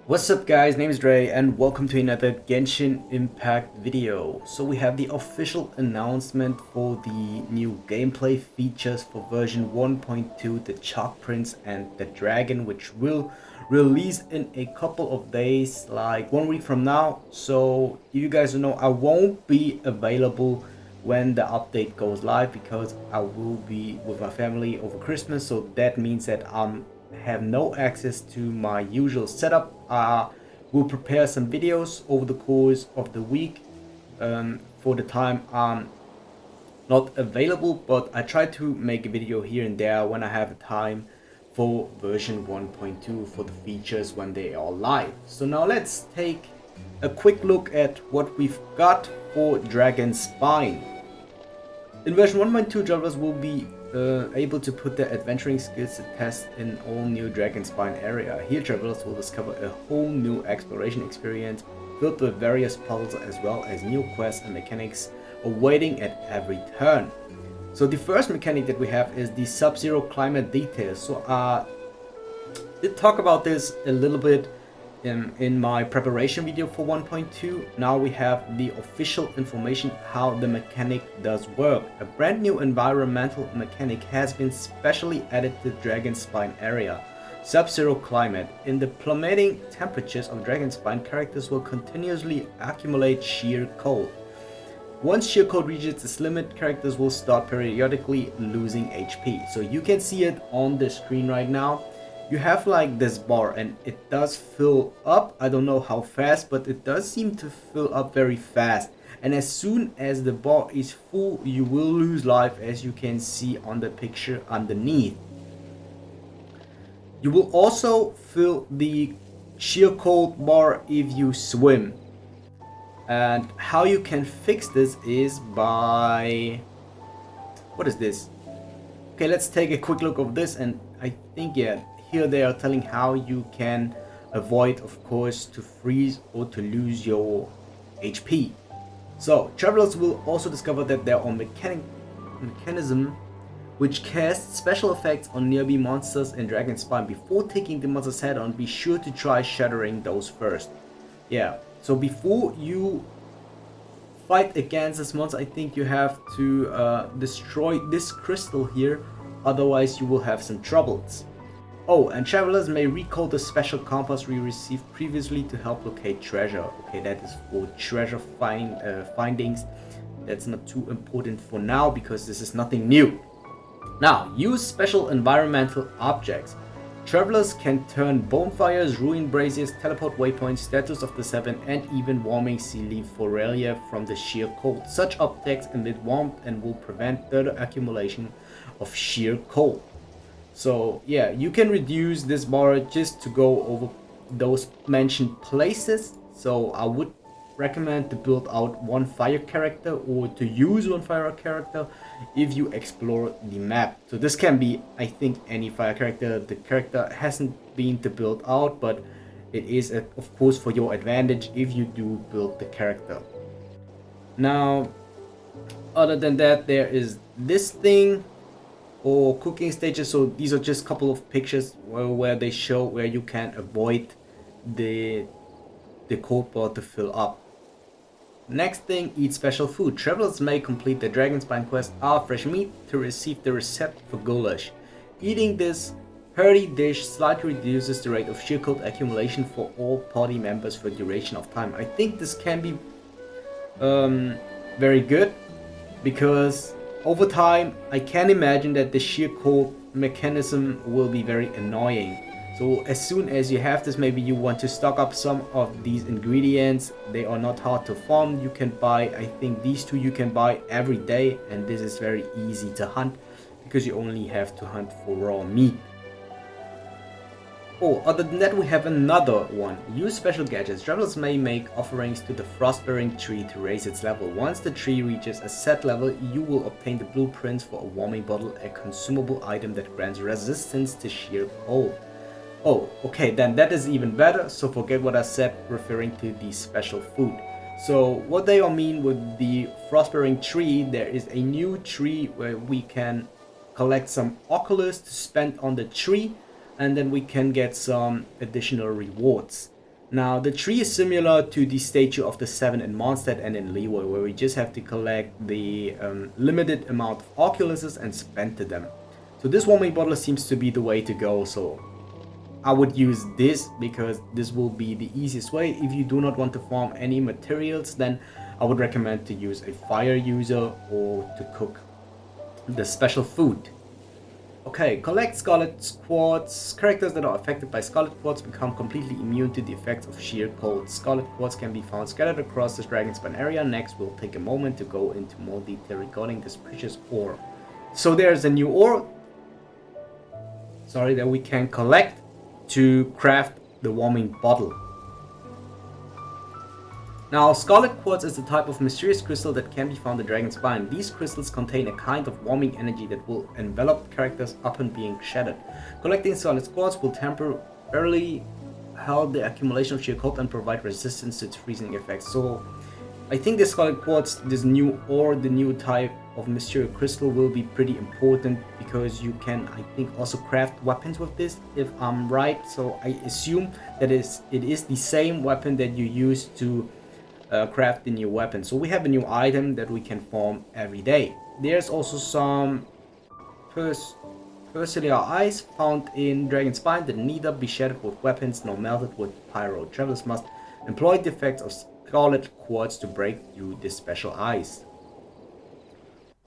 What's up guys, name is Dre and welcome to another Genshin Impact video. So we have the official announcement for the new gameplay features for version 1.2, the Chalk Prince and the Dragon, which will release in a couple of days, like 1 week from now. So you guys know I won't be available when the update goes live because I will be with my family over Christmas. So that means that have no access to my usual setup. We'll prepare some videos over the course of the week for the time I'm not available, but I try to make a video here and there when I have time for version 1.2 for the features when they are live. So now let's take a quick look at what we've got for DRAGONSPINE. In version 1.2, travelers will be able to put their adventuring skills to test in all new DRAGONSPINE area. Here travelers will discover a whole new exploration experience filled with various puzzles as well as new quests and mechanics awaiting at every turn. So the first mechanic that we have is the Subzero Climate details. So I did talk about this a little bit in my preparation video for 1.2. Now we have the official information how the mechanic does work. A brand new environmental mechanic has been specially added to the DRAGONSPINE area, Subzero Climate. In the plummeting temperatures of DRAGONSPINE, characters will continuously accumulate sheer cold. Once sheer cold reaches its limit, characters will start periodically losing HP. So you can see it on the screen right now. You have like this bar and it does fill up. I don't know how fast, but it does seem to fill up very fast. And as soon as the bar is full, you will lose life, as you can see on the picture underneath. You will also fill the sheer cold bar if you swim. And how you can fix this is by... what is this? Okay, let's take a quick look of this, and I think, yeah, here they are telling how you can avoid, of course, to freeze or to lose your HP. So travelers will also discover that there are mechanism which casts special effects on nearby monsters in DRAGONSPINE. Before taking the monster's head on, be sure to try shattering those first. Yeah, so before you fight against this monster, I think you have to destroy this crystal here, otherwise you will have some troubles. Oh, and travelers may recall the special compass we received previously to help locate treasure. Okay, that is for treasure findings. That's not too important for now because this is nothing new. Now, use special environmental objects. Travelers can turn bonfires, ruined braziers, teleport waypoints, statues of the seven, and even warming sea leaf for relief from the sheer cold. Such objects emit warmth and will prevent further accumulation of sheer cold. So yeah, you can reduce this bar just to go over those mentioned places. So I would recommend to build out one fire character or to use one fire character if you explore the map. So this can be, I think, any fire character. The character hasn't been to build out, but it is of course for your advantage if you do build the character. Now, other than that, there is this thing, or cooking stages. So these are just a couple of pictures where they show where you can avoid the cold bar to fill up. Next thing, eat special food. Travelers may complete the DRAGONSPINE quest "Our Fresh Meat" to receive the recipe for goulash. Eating this hearty dish slightly reduces the rate of sheer cold accumulation for all party members for a duration of time. I think this can be very good because over time, I can imagine that the sheer cold mechanism will be very annoying. So as soon as you have this, maybe you want to stock up some of these ingredients. They are not hard to farm. You can buy, I think these two you can buy every day, and this is very easy to hunt because you only have to hunt for raw meat. Oh, other than that, we have another one. Use special gadgets. Travelers may make offerings to the Frostbearing Tree to raise its level. Once the tree reaches a set level, you will obtain the blueprints for a warming bottle, a consumable item that grants resistance to sheer cold. Oh, okay, then that is even better. So forget what I said referring to the special food. So what they all mean with the Frostbearing Tree, there is a new tree where we can collect some oculus to spend on the tree, and then we can get some additional rewards. Now the tree is similar to the statue of the 7 in Mondstadt and in Leeway, where we just have to collect the limited amount of oculuses and spend to them. So this warming bottle seems to be the way to go, so I would use this because this will be the easiest way. If you do not want to farm any materials, then I would recommend to use a fire user or to cook the special food. Okay, collect Scarlet Quartz. Characters that are affected by Scarlet Quartz become completely immune to the effects of sheer cold. Scarlet Quartz can be found scattered across the Dragonspine area. Next, we'll take a moment to go into more detail regarding this precious ore. So there's a new ore, that we can collect to craft the warming bottle. Now, Scarlet Quartz is a type of mysterious crystal that can be found in Dragonspine. These crystals contain a kind of warming energy that will envelop characters upon being shattered. Collecting Scarlet Quartz will temporarily halt the accumulation of sheer cold and provide resistance to its freezing effects. So, I think the Scarlet Quartz, this new ore, the new type of mysterious crystal, will be pretty important because you can, I think, also craft weapons with this, if I'm right. So I assume that it is the same weapon that you use to craft the new weapon. So we have a new item that we can farm every day. There's also some Persiliar ice found in Dragonspine that neither be shattered with weapons nor melted with pyro. Travelers must employ the effects of Scarlet Quartz to break through this special ice.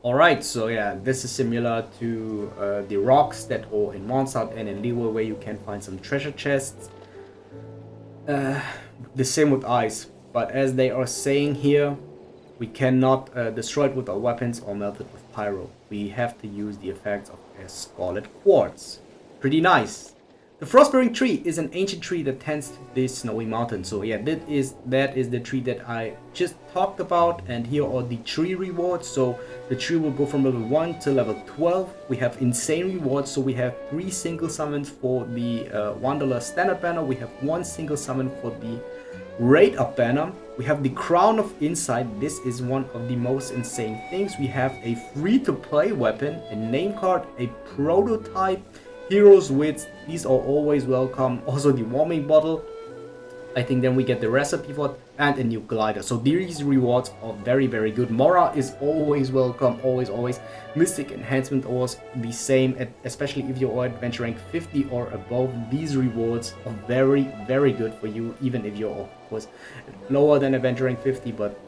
Alright, so yeah, this is similar to the rocks that are in Mondstadt and in Leeway, where you can find some treasure chests. The same with ice, but as they are saying here, we cannot destroy it with our weapons or melt it with pyro. We have to use the effects of a Scarlet Quartz. Pretty nice. The Frostbearing Tree is an ancient tree that tends to this snowy mountain. So yeah, that is the tree that I just talked about, and here are the tree rewards. So the tree will go from level 1 to level 12. We have insane rewards, so we have 3 single summons for the $1 standard banner. We have 1 single summon for the Raid Up banner. We have the Crown of Insight. This is one of the most insane things. We have a free-to-play weapon, a name card, a prototype, Heroes Wits. These are always welcome. Also the warming bottle. I think then we get the recipe for it, and a new glider. So these rewards are very, very good. Mora is always welcome, always. Mystic enhancement ores, the same, especially if you are adventure rank 50 or above. These rewards are very, very good for you, even if you're, of course, lower than adventure rank 50. But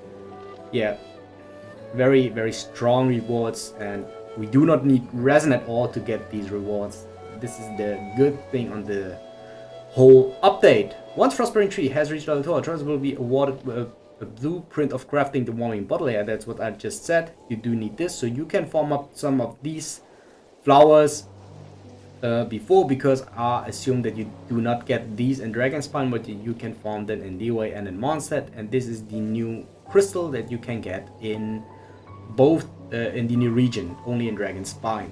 yeah, very, very strong rewards, and we do not need resin at all to get these rewards. This is the good thing on the whole update. Once Frostbearing Tree has reached level 2, travelers will be awarded a blueprint of crafting the warming bottle. Yeah, that's what I just said. You do need this, so you can farm up some of these flowers before, because I assume that you do not get these in Dragonspine, but you can farm them in Leeway and in Mondstadt. And this is the new crystal that you can get in both in the new region, only in Dragonspine.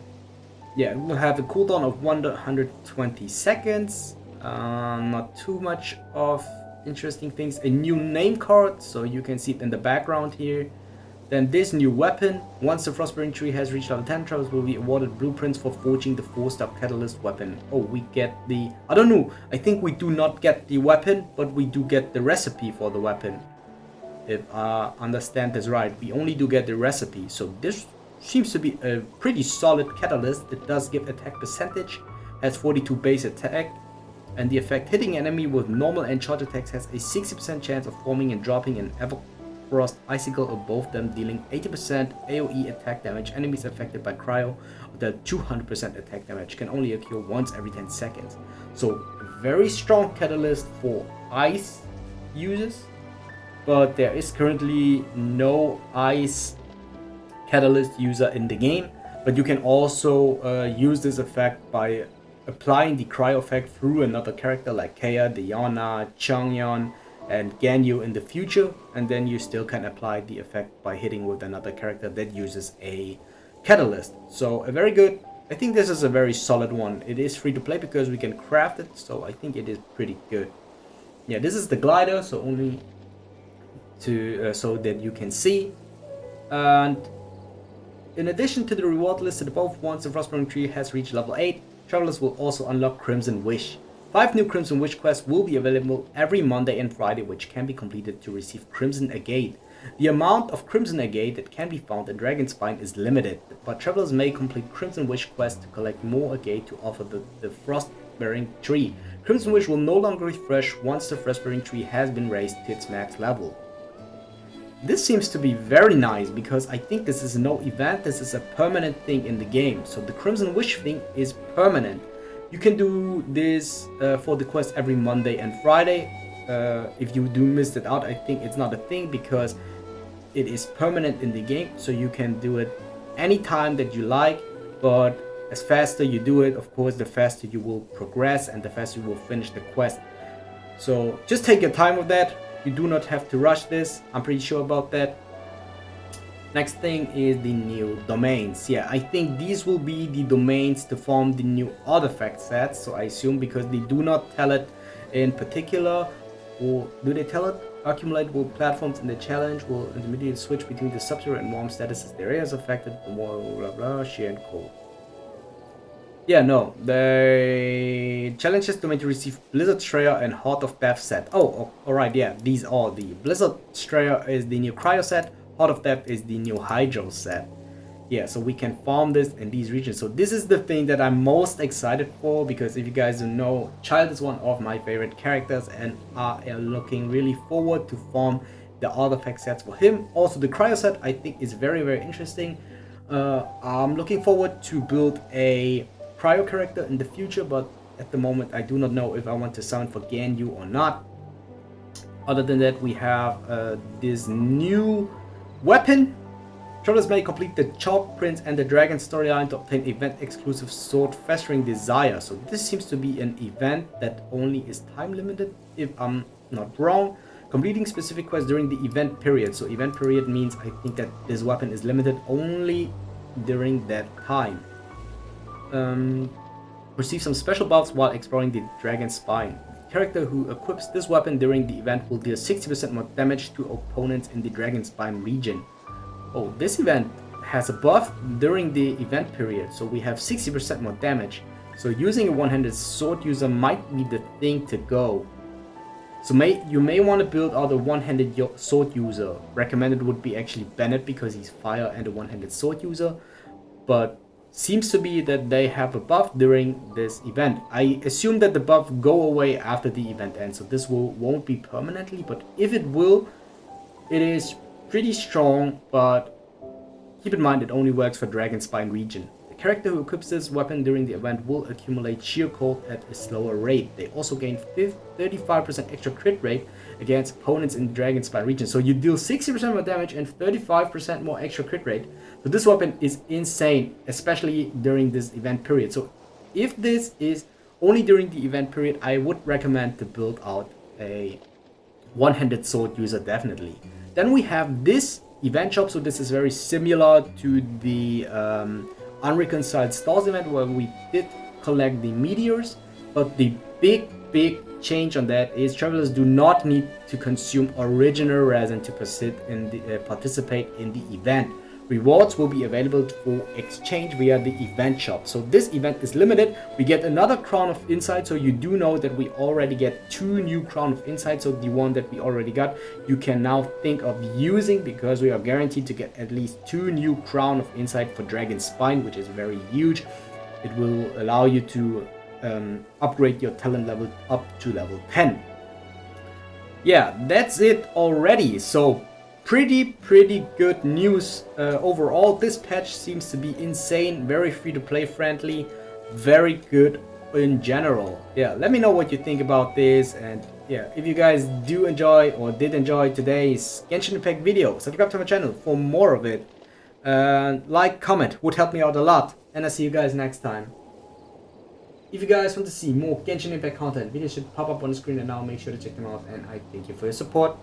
Yeah, it will have a cooldown of 120 seconds. Not too much of interesting things. A new name card, so you can see it in the background here. Then this new weapon. Once the Frostbearing Tree has reached level 10, travelers will be awarded blueprints for forging the 4-star catalyst weapon. Oh, we get the... I don't know. I think we do not get the weapon, but we do get the recipe for the weapon. If I understand this right, we only do get the recipe. So this seems to be a pretty solid catalyst. It does give attack percentage, has 42 base attack, and the effect hitting enemy with normal and charge attacks has a 60% chance of forming and dropping an Everfrost icicle above them, dealing 80% AoE attack damage. Enemies affected by cryo with a 200% attack damage can only occur once every 10 seconds. So a very strong catalyst for ice users, but there is currently no ice catalyst user in the game. But you can also use this effect by applying the cryo effect through another character like Kea, Diana, Changyeon, and Ganyu in the future, and then you still can apply the effect by hitting with another character that uses a catalyst. So a very good, I think this is a very solid one. It is free to play because we can craft it, so I think it is pretty good. Yeah, this is the glider, so only to so that you can see. And in addition to the reward listed above, once the Frostbearing Tree has reached level 8, travelers will also unlock Crimson Wish. 5 new Crimson Wish quests will be available every Monday and Friday, which can be completed to receive Crimson Agate. The amount of Crimson Agate that can be found at Dragonspine is limited, but travelers may complete Crimson Wish quests to collect more agate to offer the Frostbearing Tree. Crimson Wish will no longer refresh once the Frostbearing Tree has been raised to its max level. This seems to be very nice because I think this is no event, this is a permanent thing in the game. So the Crimson Wish thing is permanent. You can do this for the quest every Monday and Friday. If you do miss it out, I think it's not a thing because it is permanent in the game. So you can do it anytime that you like, but as faster you do it, of course, the faster you will progress and the faster you will finish the quest. So just take your time with that. You do not have to rush this. I'm pretty sure about that. Next thing is the new domains. Yeah, I think these will be the domains to form the new artifact sets. So I assume because they do not tell it in particular, or do they tell it? Accumulate platforms in the challenge will intermediately switch between the Subzero and warm statuses. The areas affected, blah blah blah, sheer and cold. Yeah, no, the challenge is to receive Blizzard Strayer and Heart of Death set. Oh, alright, yeah, these are the Blizzard Strayer is the new Cryo set, Heart of Death is the new Hydro set. Yeah, so we can farm this in these regions. So this is the thing that I'm most excited for, because if you guys don't know, Child is one of my favorite characters and I am looking really forward to farm the artifact sets for him. Also the Cryo set I think is very, very interesting. I'm looking forward to build a Cryo character in the future, but at the moment I do not know if I want to summon for Ganyu or not. Other than that, we have this new weapon. Travelers may complete the Chalk Prince and the Dragon storyline to obtain event-exclusive Sword Festering Desire. So this seems to be an event that only is time limited, if I'm not wrong. Completing specific quests during the event period. So event period means I think that this weapon is limited only during that time. Receive some special buffs while exploring the Dragonspine. The character who equips this weapon during the event will deal 60% more damage to opponents in the Dragonspine region. Oh, this event has a buff during the event period, so we have 60% more damage. So using a one-handed sword user might be the thing to go. So you may want to build out a one-handed sword user. Recommended would be actually Bennett because he's fire and a one-handed sword user, but seems to be that they have a buff during this event. I assume that the buff go away after the event ends, so this won't be permanently, but if it will, it is pretty strong, but keep in mind it only works for Dragonspine region. The character who equips this weapon during the event will accumulate sheer cold at a slower rate. They also gain 35% extra crit rate against opponents in the Dragonspine region. So you deal 60% more damage and 35% more extra crit rate. So this weapon is insane, especially during this event period. So if this is only during the event period, I would recommend to build out a one-handed sword user definitely. Then we have this event shop. So this is very similar to the Unreconciled Stars event where we did collect the meteors, but the big change on that is travelers do not need to consume original resin to participate in the event. Rewards will be available for exchange via the event shop. So this event is limited. We get another Crown of Insight, so you do know that we already get 2 new Crown of Insight. So the one that we already got, you can now think of using, because we are guaranteed to get at least 2 new Crown of Insight for Dragonspine, which is very huge. It will allow you to upgrade your talent level up to level 10. Yeah, that's it already. So pretty good news overall. This patch seems to be insane, very free to play friendly, very good in general. Yeah, let me know what you think about this, and yeah, if you guys do enjoy or did enjoy today's Genshin Impact video, subscribe to my channel for more of it, and like, comment would help me out a lot, and I'll see you guys next time. If you guys want to see more Genshin Impact content, videos should pop up on the screen, and now make sure to check them out, and I thank you for your support.